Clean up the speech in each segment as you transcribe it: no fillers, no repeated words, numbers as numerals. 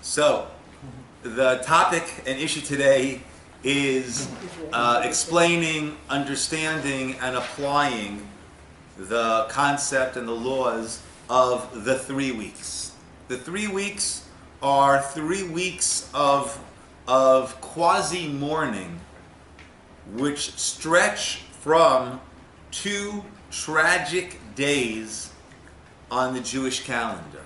So, the topic and issue today is explaining, understanding, and applying the concept and the laws of the 3 weeks. The 3 weeks are 3 weeks of quasi-mourning, which stretch from 2 tragic days on the Jewish calendar.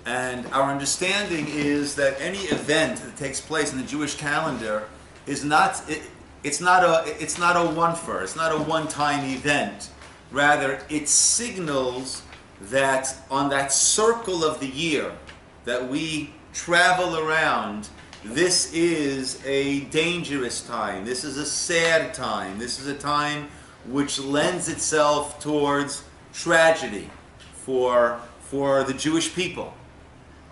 And our understanding is that any event that takes place in the Jewish calendar is it's not a one-time event. Rather, it signals that on that circle of the year that we travel around, this is a dangerous time. This is a sad time. This is a time which lends itself towards tragedy for the Jewish people.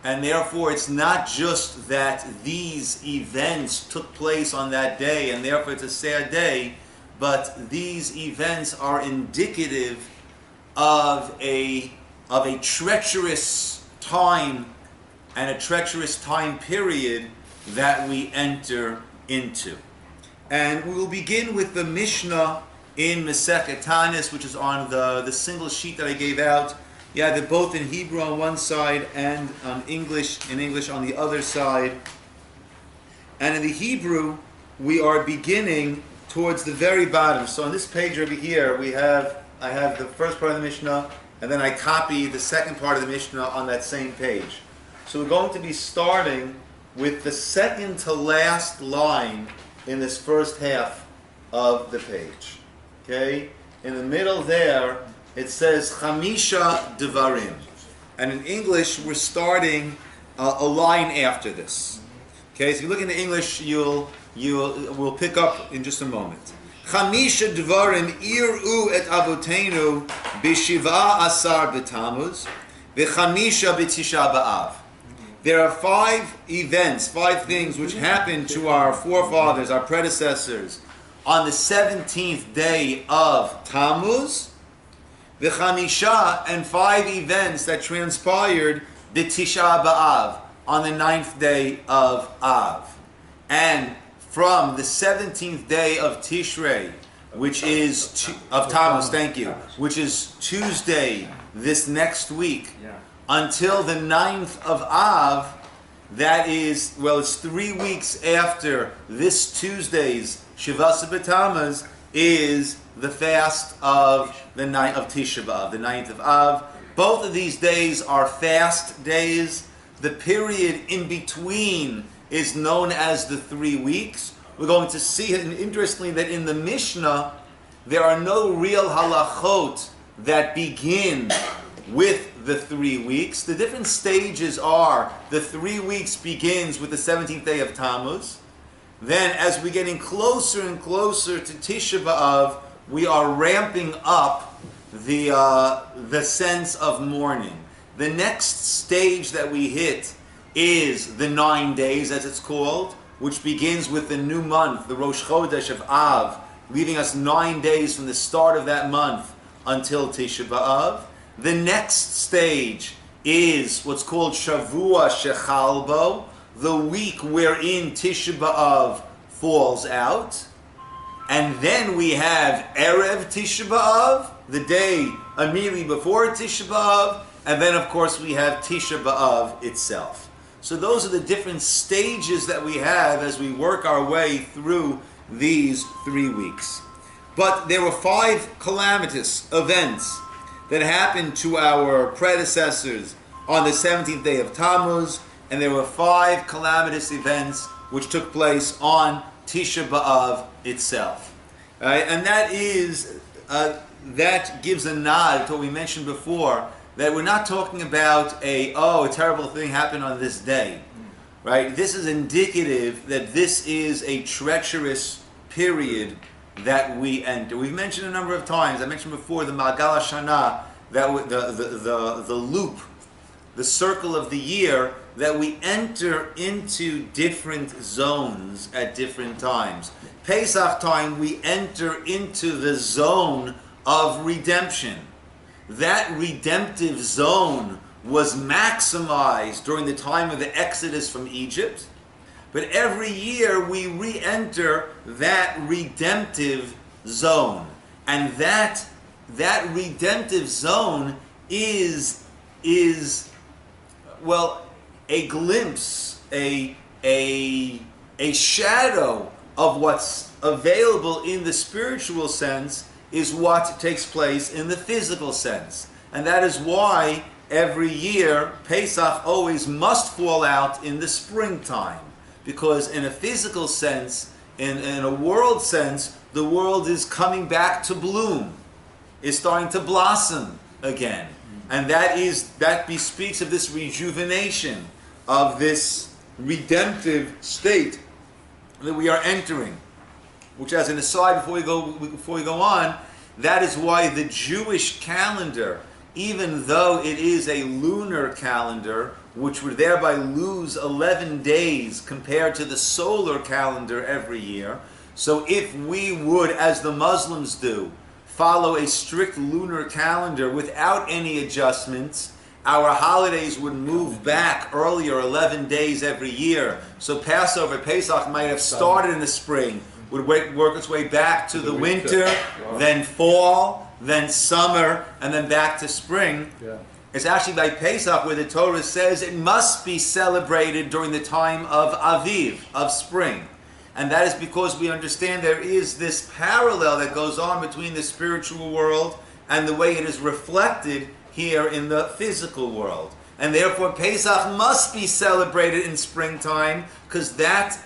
And therefore, it's not just that these events took place on that day, and therefore it's a sad day, but these events are indicative of a treacherous time and a treacherous time period that we enter into. And we will begin with the Mishnah in Masechet Tanis, which is on the single sheet that I gave out. Yeah, they're both in Hebrew on one side and in English on the other side. And in the Hebrew, we are beginning towards the very bottom. So on this page over here, I have the first part of the Mishnah, and then I copy the second part of the Mishnah on that same page. So we're going to be starting with the second to last line in this first half of the page. Okay? In the middle there, it says Chamisha Devarim. And in English, we're starting a line after this. Okay, so if you look into English, we'll pick up in just a moment. Chamisha Devarim ir'u et avotenu b'Shivah Asar B'Tammuz v'Chamisha b'Tisha B'Av. There are 5 events, 5 things which happened to our forefathers, our predecessors, on the 17th day of Tammuz, the Chamisha, and 5 events that transpired the Tisha B'Av, on the 9th day of Av. And from the 17th day of Tishrei, which is of Tammuz, which is Tuesday this next week, until the 9th of Av, that is, it's 3 weeks after this Tuesday's Shivah Asar B'Tammuz, is the fast of the night of Tisha B'Av, the 9th of Av. Both of these days are fast days. The period in between is known as the 3 weeks. We're going to see, interestingly, that in the Mishnah, there are no real halachot that begin with the 3 weeks. The different stages are, the 3 weeks begins with the 17th day of Tammuz. Then, as we're getting closer and closer to Tisha B'Av, we are ramping up the sense of mourning. The next stage that we hit is the 9 days, as it's called, which begins with the new month, the Rosh Chodesh of Av, leaving us 9 days from the start of that month until Tisha B'Av. The next stage is what's called Shavua Shechalbo, the week wherein Tisha B'Av falls out. And then we have Erev Tisha B'Av, the day immediately before Tisha B'Av, and then of course we have Tisha B'Av itself. So those are the different stages that we have as we work our way through these 3 weeks. But there were 5 calamitous events that happened to our predecessors on the 17th day of Tammuz, and there were 5 calamitous events which took place on Tisha B'Av itself. And that gives a nod to what we mentioned before, that we're not talking about a terrible thing happened on this day. Right? This is indicative that this is a treacherous period that we enter. We've mentioned a number of times, I mentioned before the Ma'agal HaShana, that the loop, the circle of the year, that we enter into different zones at different times. Pesach time, we enter into the zone of redemption. That redemptive zone was maximized during the time of the Exodus from Egypt, but every year we re-enter that redemptive zone. And that redemptive zone is well, a glimpse, a shadow of what's available in the spiritual sense is what takes place in the physical sense. And that is why every year Pesach always must fall out in the springtime. Because in a physical sense, in a world sense, the world is coming back to bloom, is starting to blossom again. And that bespeaks of this rejuvenation, of this redemptive state that we are entering. Which, as an aside, before we go on, that is why the Jewish calendar, even though it is a lunar calendar, which would thereby lose 11 days compared to the solar calendar every year. So if we would, as the Muslims do, follow a strict lunar calendar without any adjustments, our holidays would move back earlier 11 days every year. So Passover, Pesach might have started in the spring, would work its way back to the winter, then fall, then summer, and then back to spring. Yeah. It's actually by Pesach where the Torah says it must be celebrated during the time of Aviv, of spring. And that is because we understand there is this parallel that goes on between the spiritual world and the way it is reflected here in the physical world. And therefore Pesach must be celebrated in springtime, because that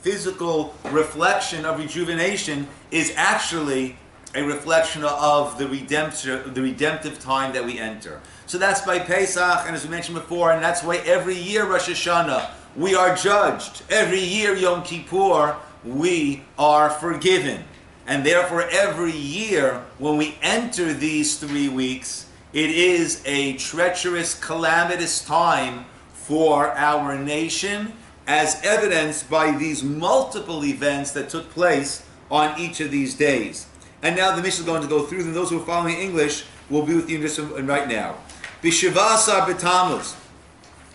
physical reflection of rejuvenation is actually a reflection of the redemptive time that we enter. So that's by Pesach, and as we mentioned before, and that's why every year Rosh Hashanah we are judged. Every year Yom Kippur we are forgiven. And therefore every year when we enter these 3 weeks, it is a treacherous, calamitous time for our nation, as evidenced by these multiple events that took place on each of these days. And now the Mishnah is going to go through them. Those who are following English will be with you just right now. Shivah Asar B'Tammuz,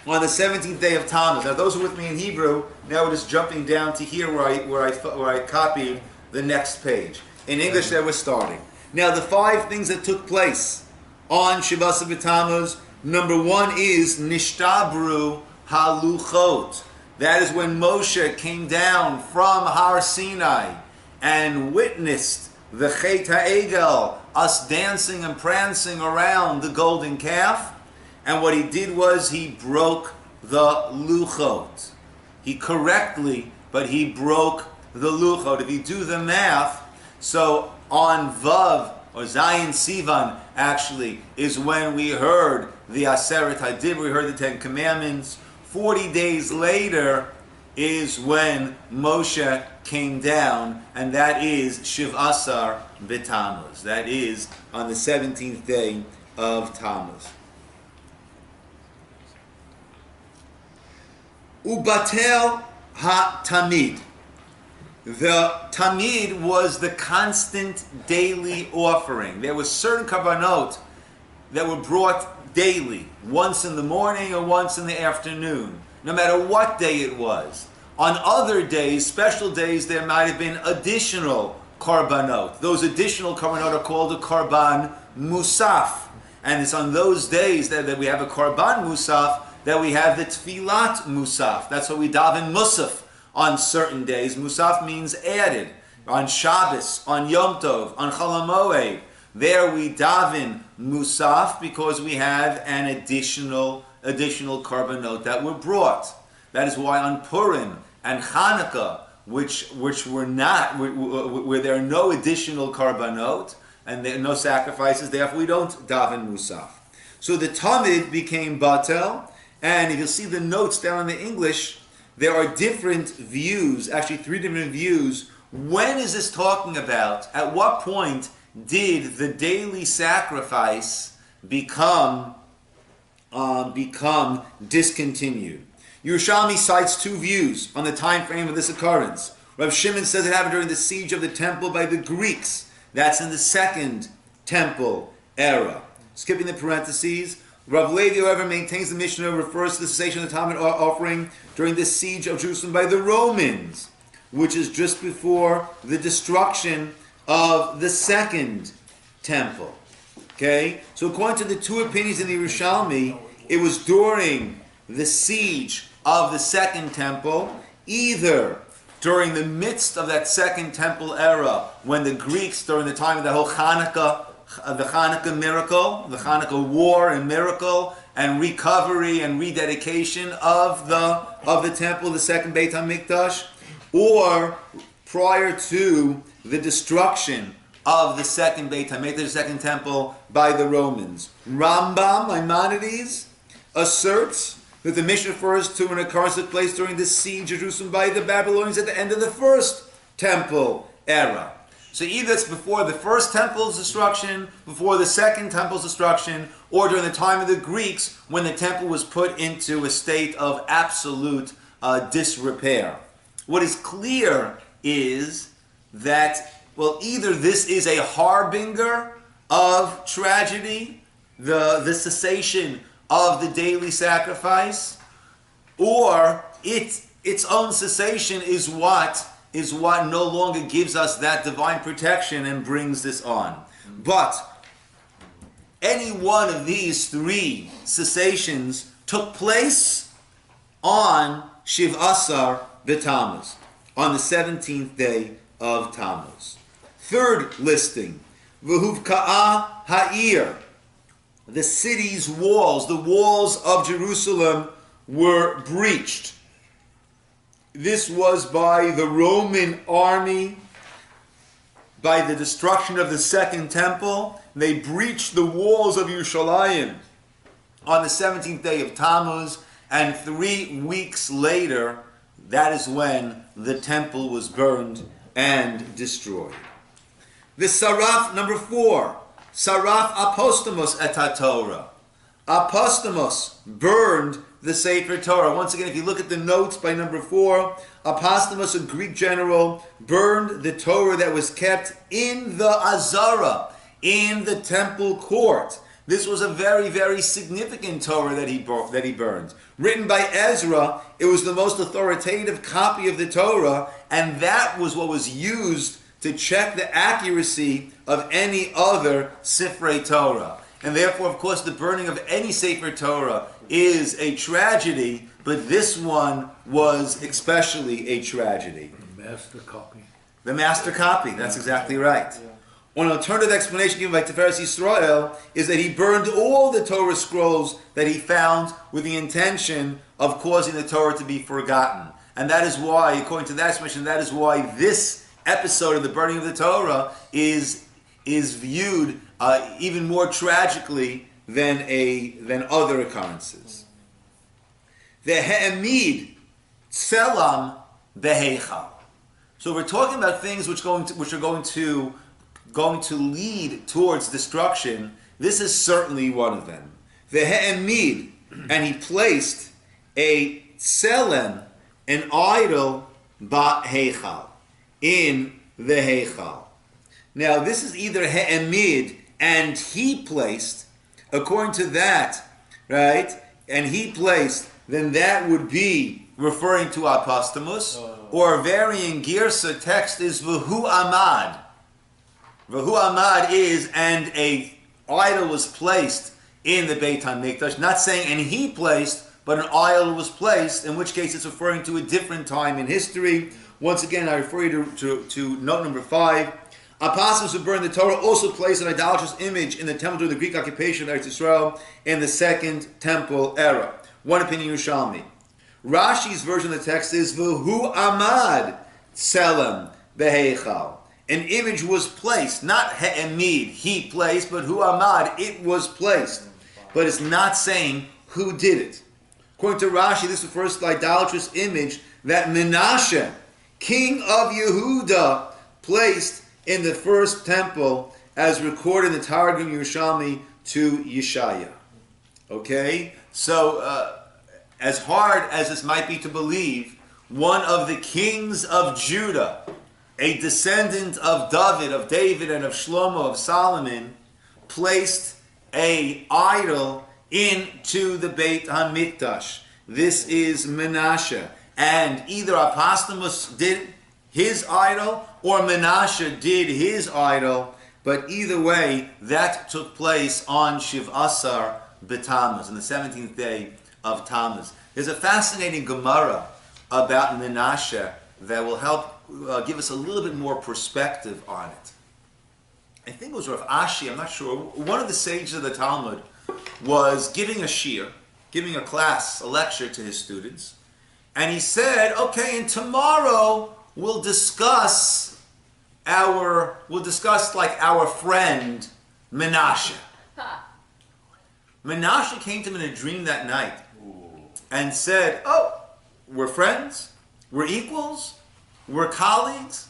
on the 17th day of Tammuz. Now those who are with me in Hebrew, now we're just jumping down to here where I copied the next page. In English there we're starting. Now the 5 things that took place on Shivah Asar B'Tammuz, number 1 is Nishtabru Haluchot. That is when Moshe came down from Har Sinai and witnessed the Chet HaEgel, us dancing and prancing around the golden calf. And what he did was he broke the luchot. He correctly, but he broke the luchot. If you do the math, so on Vav, or Zayin Sivan, actually, is when we heard the Aseret HaDibur, we heard the 10 Commandments. 40 days later is when Moshe came down, and that is Shivah Asar B'Tammuz. That is on the 17th day of Tammuz. Ubatel ha-tamid. The tamid was the constant daily offering. There were certain karbanot that were brought daily, once in the morning or once in the afternoon, no matter what day it was. On other days, special days, there might have been additional karbanot. Those additional karbanot are called a karban musaf. And it's on those days that we have a karban musaf that we have the tfilat musaf. That's what we daven musaf on certain days. Musaf means added. On Shabbos, on Yom Tov, on Chol HaMoed, there we daven musaf because we have an additional karbanot that were brought. That is why on Purim and Chanukah, which were not, where there are no additional karbanot and there are no sacrifices, therefore we don't daven musaf. So the tamid became batel, and if you'll see the notes down in the English, there are different views, actually 3 different views. When is this talking about? At what point did the daily sacrifice become discontinued? Yerushalmi cites 2 views on the time frame of this occurrence. Rav Shimon says it happened during the siege of the temple by the Greeks. That's in the 2nd temple era. Skipping the parentheses, Rav Levi, however, maintains the Mishnah refers to the cessation of the Talmud offering during the siege of Jerusalem by the Romans, which is just before the destruction of the second temple. Okay? So according to the two opinions in the Yerushalmi, it was during the siege of the second temple, either during the midst of that second temple era, when the Greeks, during the time of the whole Hanukkah, the Hanukkah miracle, the Hanukkah war and miracle, and recovery and rededication of the temple, the second Beit HaMikdash, or prior to the destruction of the second Beit HaMikdash, the second temple, by the Romans. Rambam, Maimonides, asserts that the Mishnah refers to an occurrence that took place during the siege of Jerusalem by the Babylonians at the end of the first temple era. So either it's before the first temple's destruction, before the second temple's destruction, or during the time of the Greeks when the temple was put into a state of absolute disrepair. What is clear is that, well, either this is a harbinger of tragedy, the cessation of the daily sacrifice, or its own cessation is what no longer gives us that divine protection and brings this on. But any one of these three cessations took place on Shivah Asar B'Tammuz, on the 17th day of Tammuz. Third listing, V'huvka'a ha'ir. The city's walls, the walls of Jerusalem, were breached. This was by the Roman army, by the destruction of the second temple. They breached the walls of Yerushalayim on the 17th day of Tammuz, and 3 weeks later, that is when the temple was burned and destroyed. The Saraf, number 4, Saraf apostamos et ha-Torah. Apostamos burned the Sefer Torah. Once again, if you look at the notes by number 4, Apostamos, a Greek general, burned the Torah that was kept in the Azara, in the temple court. This was a very, very significant Torah that he burned. Written by Ezra, it was the most authoritative copy of the Torah, and that was what was used to check the accuracy of any other Sifrei Torah. And therefore, of course, the burning of any Sefer Torah is a tragedy, but this one was especially a tragedy. The master copy. The master copy, that's exactly right. An alternative explanation given by Rabbi Yisroel is that he burned all the Torah scrolls that he found with the intention of causing the Torah to be forgotten. And that is why, according to that explanation, that is why this episode of the burning of the Torah is viewed even more tragically than other occurrences. The He'emid Tselam Beheichal. So we're talking about things which are going to lead towards destruction. This is certainly one of them. The He'emid, and he placed a tselem, an idol, Ba'heichal, in the Heichal. Now, this is either He'emid, and he placed, according to that, right? And he placed, then that would be referring to Apostamus, or varying Girsa text is V'hu Amad. V'hu Amad is, and a idol was placed in the Beit HaMikdash, not saying and he placed, but an idol was placed, in which case it's referring to a different time in history. Once again, I refer you to note number 5. Apostles who burned the Torah also placed an idolatrous image in the temple during the Greek occupation of Eretz Yisrael in the second temple era. One opinion, Yerushalmi. Rashi's version of the text is V'hu Amad Tselem Beheichal. An image was placed, not He'emid, he placed, but Hu Amad, it was placed. But it's not saying who did it. According to Rashi, this refers to the idolatrous image that Menashe, king of Yehuda, placed in the first temple, as recorded in the Targum Yerushalmi to Yeshaya. Okay? So, as hard as this might be to believe, one of the kings of Judah, a descendant of David and of Shlomo, of Solomon, placed an idol into the Beit HaMikdash. This is Menashe. And either Apostomus did his idol or Menashe did his idol. But either way, that took place on Shivah Asar B'Tammuz, on the 17th day of Tammuz. There's a fascinating Gemara about Menashe that will help give us a little bit more perspective on it. I think it was Rav Ashi, I'm not sure. One of the sages of the Talmud was giving a shiur, giving a class, a lecture to his students. And he said, okay, and tomorrow we'll discuss like our friend Menashe. Menashe came to him in a dream that night and said, oh, we're friends, we're equals, we're colleagues,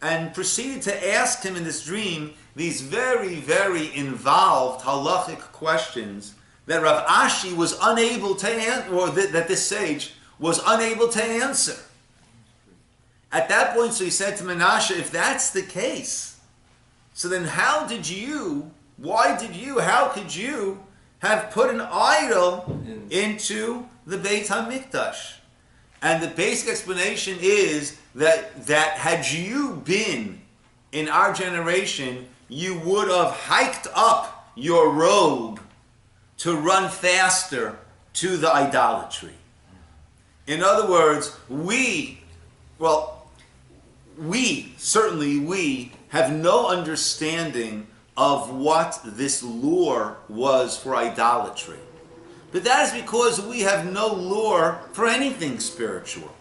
and proceeded to ask him in this dream these very, very involved halachic questions that Rav Ashi was unable to answer, or that this sage was unable to answer. At that point, so he said to Menashe, if that's the case, so then how could you have put an idol into the Beit HaMikdash? And the basic explanation is that had you been in our generation, you would have hiked up your robe to run faster to the idolatry. In other words, we have no understanding of what this lure was for idolatry. But that is because we have no lure for anything spiritual.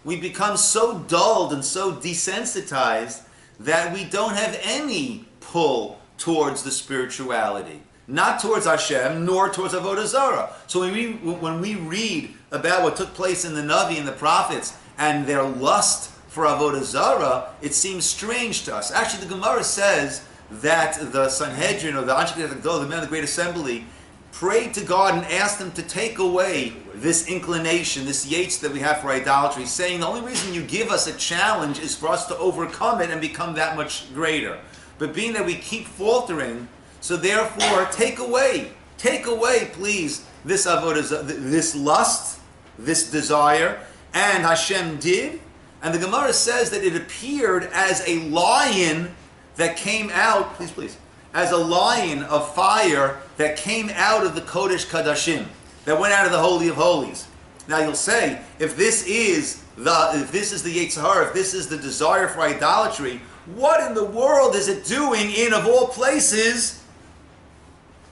We become so dulled and so desensitized that we don't have any pull towards the spirituality. Not towards Hashem, nor towards Avodah Zarah. So when we read about what took place in the Navi and the prophets and their lust for Avodah Zarah, it seems strange to us. Actually, the Gemara says that the Sanhedrin, or the Anshe Gedol, the men of the Great Assembly, prayed to God and asked him to take away this inclination, this yates that we have for idolatry, saying the only reason you give us a challenge is for us to overcome it and become that much greater. But being that we keep faltering, so therefore take away, please, this avodah, this lust, this desire. And Hashem did. And the Gemara says that it appeared as a lion that came out, please, as a lion of fire that came out of the Kodesh Kadashim, that went out of the Holy of Holies. Now you'll say, if this is the Yetzer Hara, if this is the desire for idolatry, what in the world is it doing in, of all places,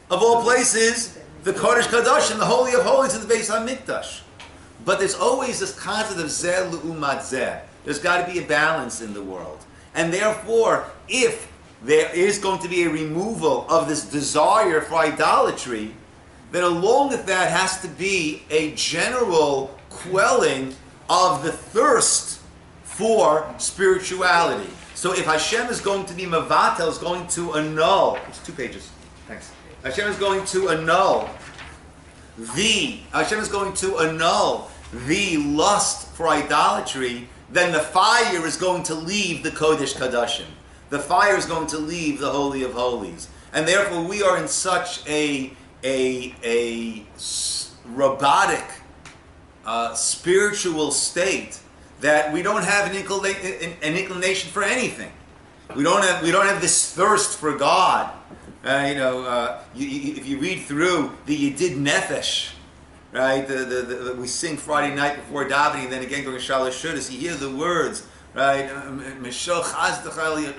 the Kodesh Kadashim, the Holy of Holies in the Beis HaMikdash? But there's always this concept of zeh l'umat zeh. There's got to be a balance in the world. And therefore, if there is going to be a removal of this desire for idolatry, then along with that has to be a general quelling of the thirst for spirituality. So if Hashem is going to be mavatel, is going to annul, it's 2 pages, thanks. Hashem is going to annul the lust for idolatry, then the fire is going to leave the Kodesh Kadashim. The fire is going to leave the Holy of Holies. And therefore we are in such a robotic, spiritual state that we don't have an inclination for anything. We don't have this thirst for God. If you read through the Yedid Nefesh, right? We sing Friday night before davening, and then again during Shalosh Shudas, you hear the words, right?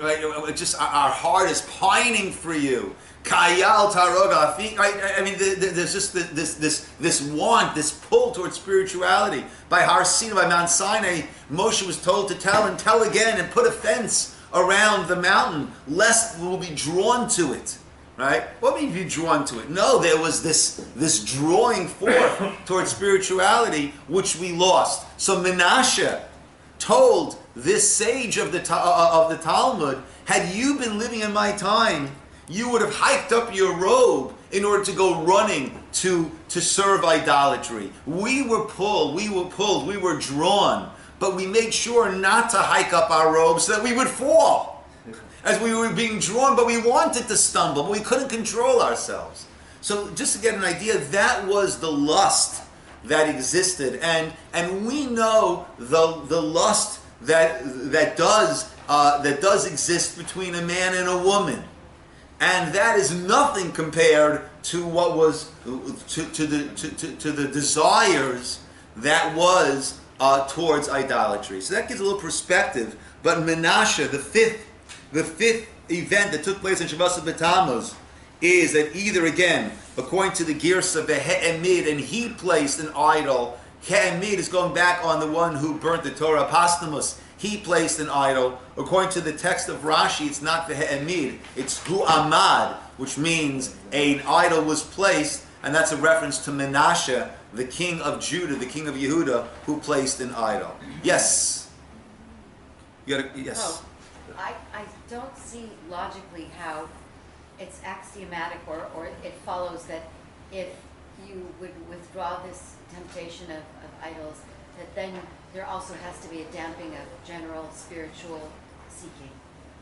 Right? Just our heart is pining for you. Kayal Taroga. Right? I mean, there's just this want, this pull towards spirituality. By Har Sinai, by Mount Sinai, Moshe was told to tell again, and put a fence around the mountain, lest we will be drawn to it. Right? What do you mean be drawn to it? No, there was this drawing forth towards spirituality, which we lost. So Menashe told this sage of the Talmud, had you been living in my time, you would have hiked up your robe in order to go running to serve idolatry. We were pulled, we were drawn, but we made sure not to hike up our robes so that we would fall. As we were being drawn, but we wanted to stumble, but we couldn't control ourselves. So just to get an idea, that was the lust that existed, and we know the lust that does exist between a man and a woman, and that is nothing compared to what was to the desires that was towards idolatry. So that gives a little perspective. But Menashe, the fifth event that took place in Shivah Asar B'Tammuz, is that either again, according to the Girsa, Behe'emid, and he placed an idol. He'emid is going back on the one who burnt the Torah, Apostamus. He placed an idol. According to the text of Rashi, it's not Ve'emid, it's Hu Amad, which means an idol was placed, and that's a reference to Menashe, the king of Judah, the king of Yehuda, who placed an idol. Yes? Yes? Oh, I don't see logically how it's axiomatic or it follows that if you would withdraw this temptation of idols, that then there also has to be a damping of general spiritual seeking.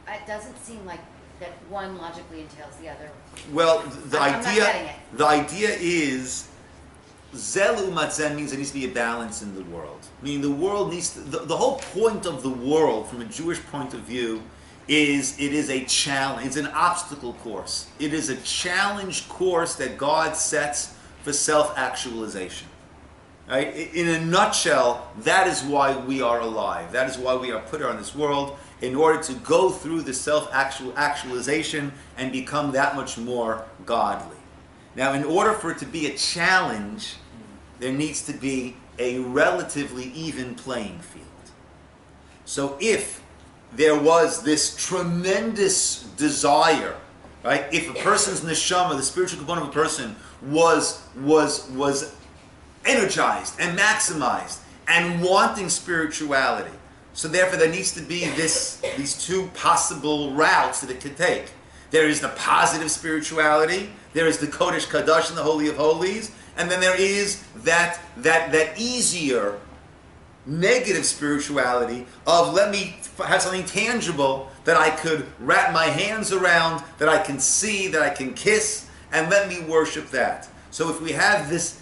It doesn't seem like that one logically entails the other. Well, I'm not getting it. The idea is Zelu Matzen means there needs to be a balance in the world. Meaning the world needs to, the whole point of the world from a Jewish point of view is it is a challenge, it's an obstacle course. It is a challenge course that God sets for self-actualization. Right? In a nutshell, that is why we are alive. That is why we are put on this world, in order to go through the self-actualization and become that much more godly. Now, in order for it to be a challenge, there needs to be a relatively even playing field. So if there was this tremendous desire, right? If a person's neshama, the spiritual component of a person, was energized and maximized and wanting spirituality, so therefore there needs to be these two possible routes that it could take. There is the positive spirituality, there is the Kodesh Kadosh and the Holy of Holies, and then there is that easier negative spirituality of let me have something tangible that I could wrap my hands around, that I can see, that I can kiss, and let me worship that. So if we have this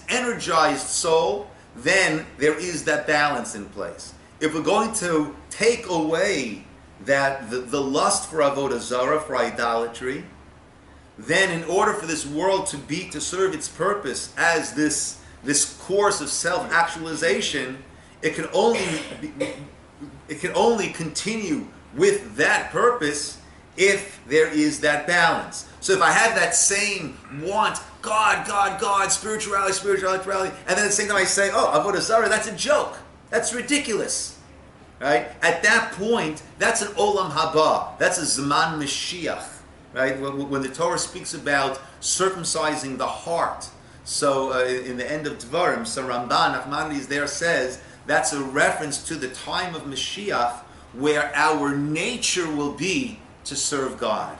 energized soul, then there is that balance in place. If we're going to take away that the lust for avodah zarah, for idolatry, then in order for this world to serve its purpose as this course of self-actualization, it can only continue with that purpose if there is that balance. So if I have that same want, God, spirituality, and then at the same time I say, oh, avodah zarah, that's a joke. That's ridiculous. Right? At that point, that's an olam haba. That's a zaman Mashiach. Right? When the Torah speaks about circumcising the heart, so in the end of Dvarim, so Ramban, Nachmanides there says, that's a reference to the time of Mashiach where our nature will be to serve God.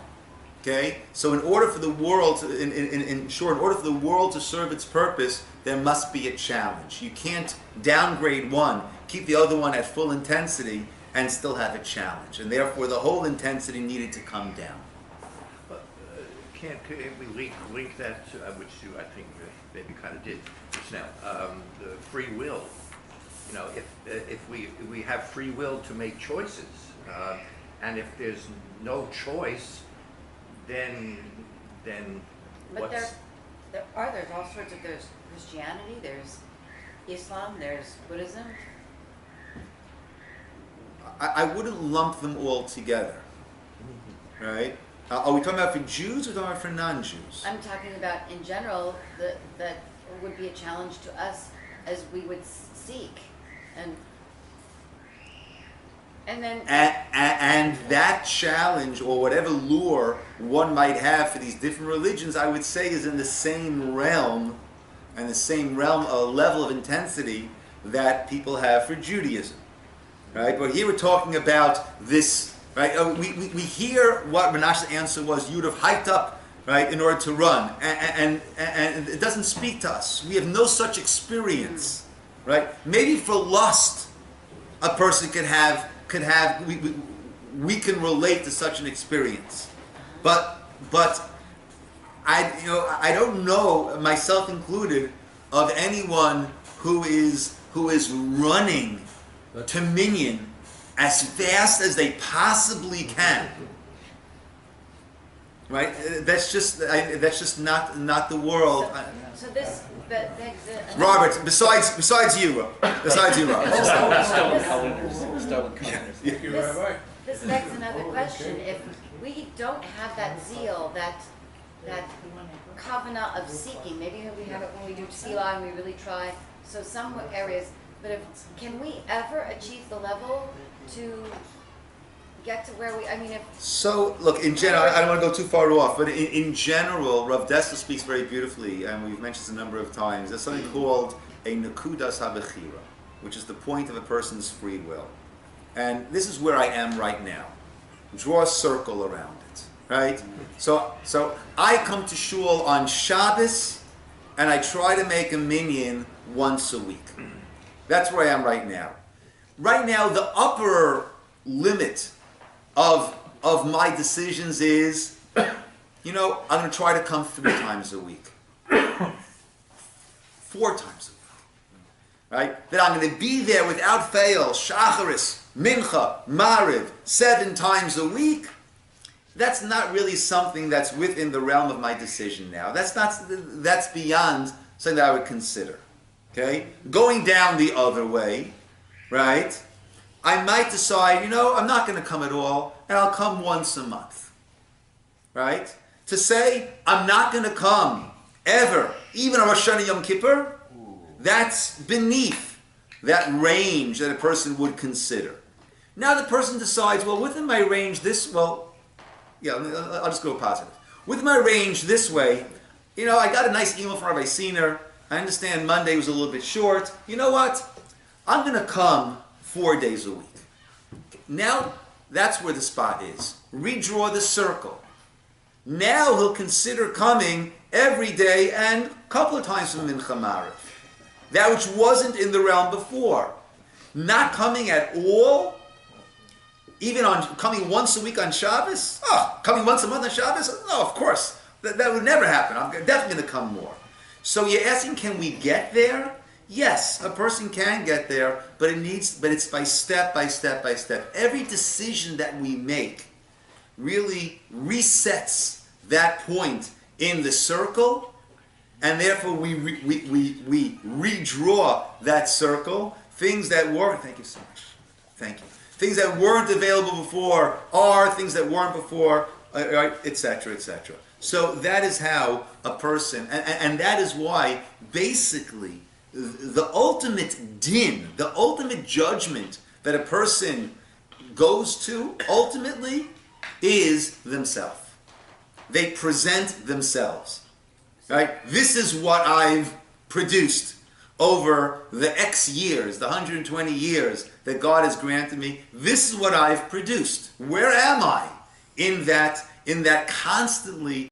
Okay? So in order for the world, in short, in order for the world to serve its purpose, there must be a challenge. You can't downgrade one, keep the other one at full intensity, and still have a challenge. And therefore the whole intensity needed to come down. But can't we link that to, which you, I think, maybe kind of did just now, the free will. You know, if we have free will to make choices, and if there's no choice, then but what's... there's all sorts of, there's Christianity, there's Islam, there's Buddhism. I wouldn't lump them all together, right? Are we talking about for Jews or talking about for non-Jews? I'm talking about in general that would be a challenge to us as we would seek, and then and that challenge or whatever lure one might have for these different religions, I would say, is in the same realm and the same level of intensity that people have for Judaism, right? But here we're talking about this, right? We hear what Menashe's answer was. You would have hiked up, right, in order to run, and it doesn't speak to us. We have no such experience, right? Maybe for lust, a person could have. We can relate to such an experience, but I don't know, myself included, of anyone who is running to Minyan as fast as they possibly can. Right? That's just not the world. So this begs Robert, besides you, Robert. This begs another question. If we don't have that zeal, that kavana of seeking, maybe we have it when we do tefillah and we really try. So some areas, but can we ever achieve the level to get to where we? I mean, if so, look, in general, I don't want to go too far off, but in general, Rav Dessler speaks very beautifully, and we've mentioned this a number of times. There's something called a nekudas habechira, which is the point of a person's free will. And this is where I am right now. Draw a circle around it, right? So I come to shul on Shabbos, and I try to make a minyan once a week. That's where I am right now. Right now, the upper limit of my decisions is, I'm going to try to come 3 times a week, 4 times a week, right? That I'm going to be there without fail, shacharis, mincha, mariv, 7 times a week. That's not really something that's within the realm of my decision now. That's beyond something that I would consider. Okay, going down the other way, right? I might decide, I'm not going to come at all, and I'll come once a month, right? To say, I'm not going to come ever, even on Rosh Hashanah Yom Kippur, that's beneath that range that a person would consider. Now the person decides, well, within my range I'll just go positive. Within my range this way, I got a nice email from Rabbi Ciner. I understand Monday was a little bit short. You know what? I'm going to come 4 days a week. Now, that's where the spot is. Redraw the circle. Now he'll consider coming every day and a couple of times from Mincha Mariv. That which wasn't in the realm before. Not coming at all, even on coming once a week on Shabbos? Coming once a month on Shabbos? No, of course. That would never happen. I'm definitely going to come more. So you're asking, can we get there? Yes, a person can get there, but it's by step by step by step. Every decision that we make really resets that point in the circle, and therefore we redraw that circle. Things that weren't, thank you so much. Thank you. Things that weren't available before are things that weren't before, etc., etc. So that is how a person, and that is why, basically, the ultimate din, the ultimate judgment that a person goes to, ultimately, is themselves. They present themselves. Right? This is what I've produced over the X years, the 120 years that God has granted me. This is what I've produced. Where am I in that constantly